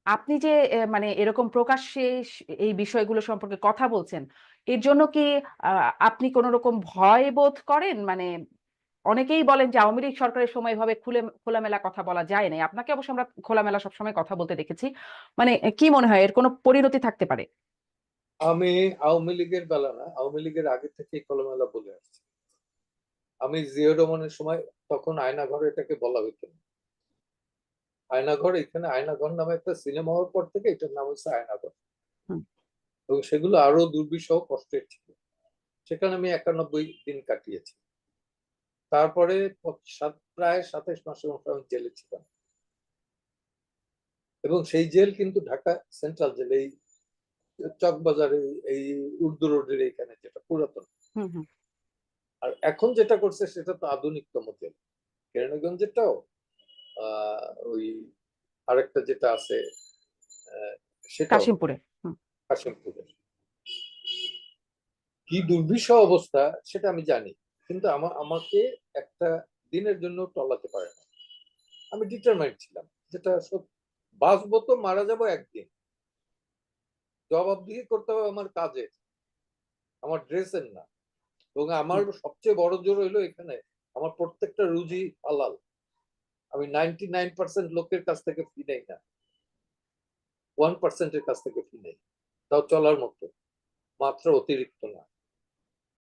আপনি যে মানে এরকম প্রকাশ্যে এই বিষয়গুলো সম্পর্কে কথা বলছেন, এর জন্য কি আপনি কোন রকম ভয় বোধ করেন? মানে অনেকেই বলেন যে আওয়ামী লীগ সরকারের সময় এভাবে খোলামেলা কথা বলা যায় নাই। আপনাকে অবশ্য আমরা খোলামেলা সবসময় কথা বলতে দেখেছি। মানে কি মনে হয় এর কোন পরিণতি থাকতে পারে? আমি আওয়ামী লীগের বেলা না, আওয়ামী লীগের আগে থেকেই খোলামেলা বলে আসছি। আমি জিয়া রহমানের সময় তখন আয়নাঘর এটাকে বলা হইতো না। আয়নাঘর, এখানে আয়নাঘর নামে একটা সিনেমা হওয়ার পর থেকে এটার নাম হচ্ছে আয়নাঘর। হুম, এবং সেগুলো আরো দুর্বিষহ কষ্টের ছিল। সেখানে আমি 91 দিন কাটিয়েছি। তারপরে প্রায় 27 মাসের মতো আমি জেলে ছিলাম। এবং সেই জেল কিন্তু ঢাকা সেন্ট্রাল জেল, এই চকবাজারে, এই উর্দু রোডের এইখানে, যেটা পুরাতন। হুম, হুম। আর এখন যেটা করছে সেটা তো আধুনিকতম জেল। কেরানীগঞ্জেরটাও, ওই আরেকটা যেটা আছে, আহ, সেটাও কাশিমপুরে। হুম, কাশিমপুরের। কি দুর্বিষহ অবস্থা সেটা আমি জানি, কিন্তু আমাকে একটা দিনের জন্য টলাতে পারে না। আমি ডিটারমাইন্ড ছিলাম, যেটা বাঁচবো তো, মারা যাবো একদিন, জবাবদিহি করতে হবে আমার কাজে, আমার ড্রেসের না। এবং আমার হুম। সবচেয়ে বড় জোর হইলো এখানে, আমার প্রত্যেকটা রুজি হালাল। আমি 99% লোকের কাছ থেকে ফি নেই না, 1% এর কাছ থেকে ফি নেই, তাও চলার মতো, মাত্র অতিরিক্ত না।